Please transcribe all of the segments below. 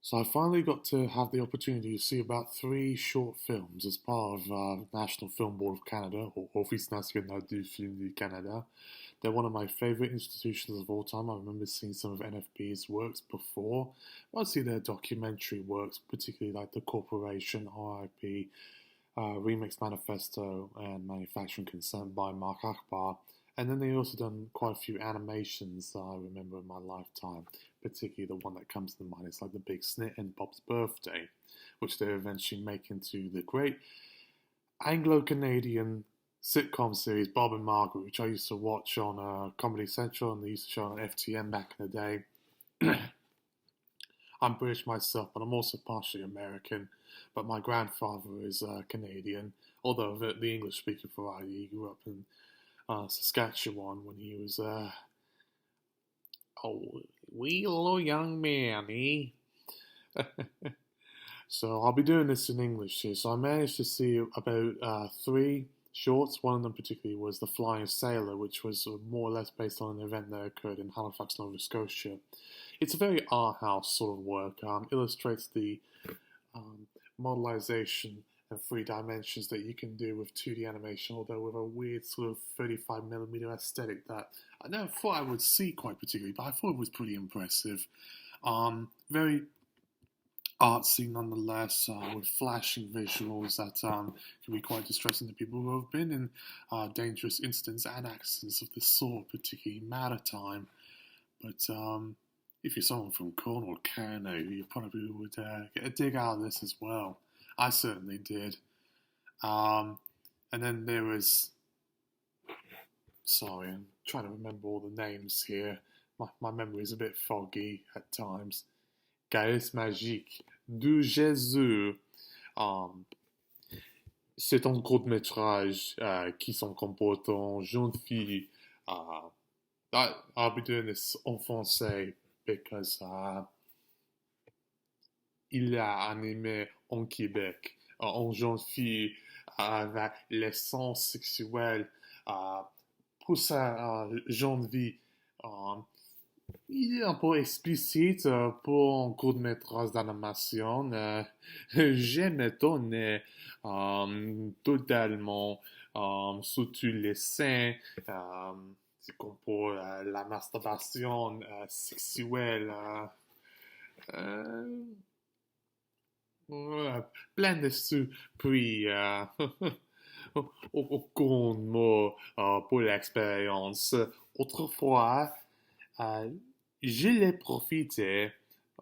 So I finally got to have the opportunity to see about three short films as part of National Film Board of Canada, or Office National du Film du Canada. They're one of my favourite institutions of all time. I remember seeing some of NFB's works before. Mostly their documentary works, particularly like The Corporation, RIP, Remix Manifesto, and Manufacturing Consent by Mark Akbar. And then they also done quite a few animations that I remember in my lifetime, particularly the one that comes to mind. It's like The Big Snit and Bob's Birthday, which they eventually make into the great Anglo-Canadian sitcom series Bob and Margaret, which I used to watch on Comedy Central and they used to show on FTN back in the day. I'm British myself, but I'm also partially American. But my grandfather is Canadian, although the English-speaking variety. He grew up in Saskatchewan when he was a wee little young man, eh? So I'll be doing this in English here. So I managed to see about three shorts. One of them particularly was The Flying Sailor, which was more or less based on an event that occurred in Halifax, Nova Scotia. It's a very art house sort of work. Illustrates the modelization and three dimensions that you can do with 2D animation, although with a weird sort of 35mm aesthetic that I never thought I would see quite particularly, but I thought it was pretty impressive. Very artsy nonetheless, with flashing visuals that can be quite distressing to people who have been in dangerous incidents and accidents of this sort, particularly maritime. But if you're someone from Cornwall, Canada, you probably would get a dig out of this as well. I certainly did. And then there was... Sorry, I'm trying to remember all the names here. My memory is a bit foggy at times. CARESSE MAGIQUE, Doux Jesus. C'est un court-métrage qui se comporte en jeune fille. I'll be doing this en français because il a animé en Québec, en jeune fille avec l'essence sexuelle pour sa jeune vie. Il est un peu explicite pour un court-métrage d'animation. J'ai m'étonné totalement sur tous les scènes. C'est comme pour la masturbation sexuelle. Plein de surpris. Aucun mot pour l'expérience. Autrefois, je l'ai profité,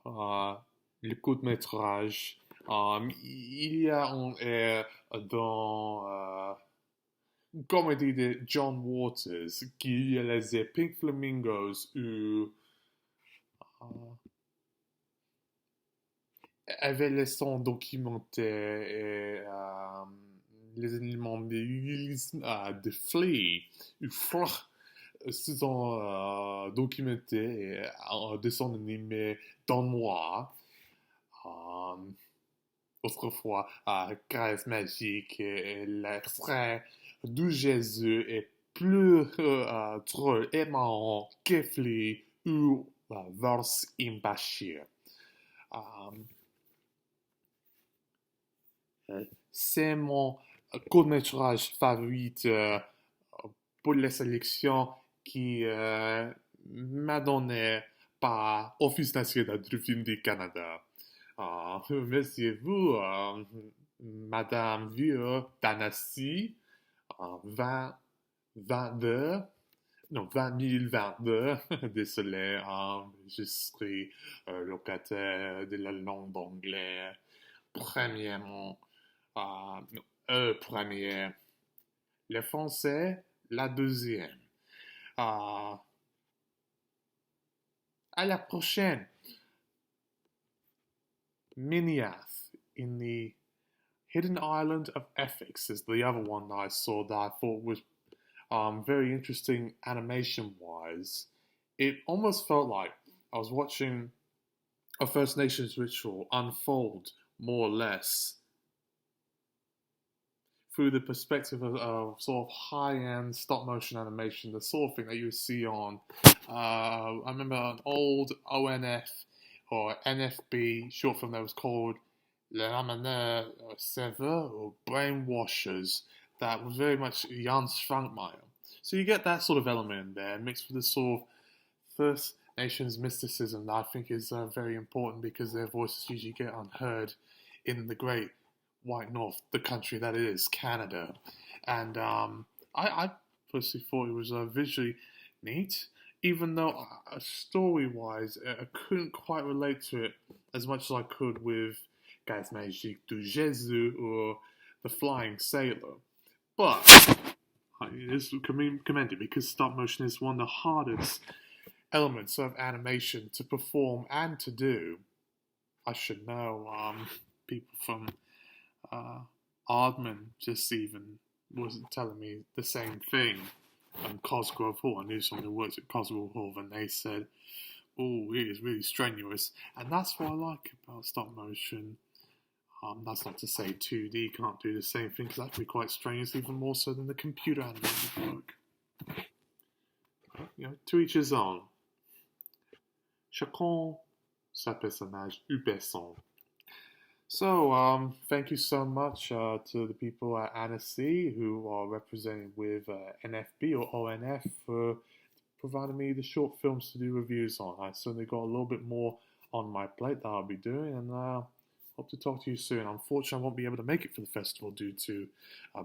le court-métrage. Il y a un air dans une comédie de John Waters qui réalisait Pink Flamingos où avait les sons documentaires et les éléments de Flea, ce sont documentés et en dessin animé danois. Autrefois, CARESSE MAGIQUE et l'extrait Doux Jesus est plus drôle et marrant que Flea ou Verse in Bashir. C'est mon court-métrage favori pour les sélections qui m'a donné par Office national du film du Canada. Merci vous, Madame Vieux d'Annecy, 2022, non, 2022, désolé, je serai locataire de la langue d'anglais. Premièrement, première, le français, la deuxième. À la prochaine. MENEATH in the Hidden Island of Ethics is the other one that I saw that I thought was very interesting animation-wise. It almost felt like I was watching a First Nations ritual unfold, more or less, through the perspective of sort of high-end stop-motion animation, the sort of thing that you see on, I remember an old ONF or NFB short film that was called Le Rameneur Serveur or Brainwashers that was very much Jan Schwankmeyer. So you get that sort of element in there mixed with the sort of First Nations mysticism that I think is very important because their voices usually get unheard in the great white north, the country that is, Canada. And I personally thought it was visually neat, even though story-wise I couldn't quite relate to it as much as I could with CARESSE MAGIQUE, Doux Jesus, or The Flying Sailor. But it is commended because stop motion is one of the hardest elements of animation to perform and to do. I should know. People from Aardman just even wasn't telling me the same thing. Cosgrove Hall, I knew someone who works at Cosgrove Hall, and they said, "Oh, it is really strenuous," and that's what I like about stop motion. That's not to say 2D can't do the same thing, because that can be quite strenuous, even more so than the computer animated work. But, to each his own. Chacun sa personnage ou personne. So, thank you so much to the people at Annecy who are represented with NFB or ONF for providing me the short films to do reviews on. I certainly got a little bit more on my plate that I'll be doing, and hope to talk to you soon. Unfortunately, I won't be able to make it for the festival due to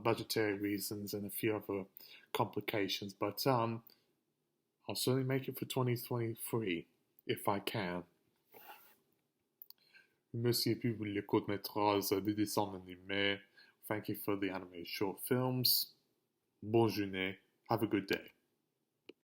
budgetary reasons and a few other complications, but I'll certainly make it for 2023 if I can. Merci pour les courts-métrages des dessins animés. Thank you for the animated short films. Bonne journée. Have a good day.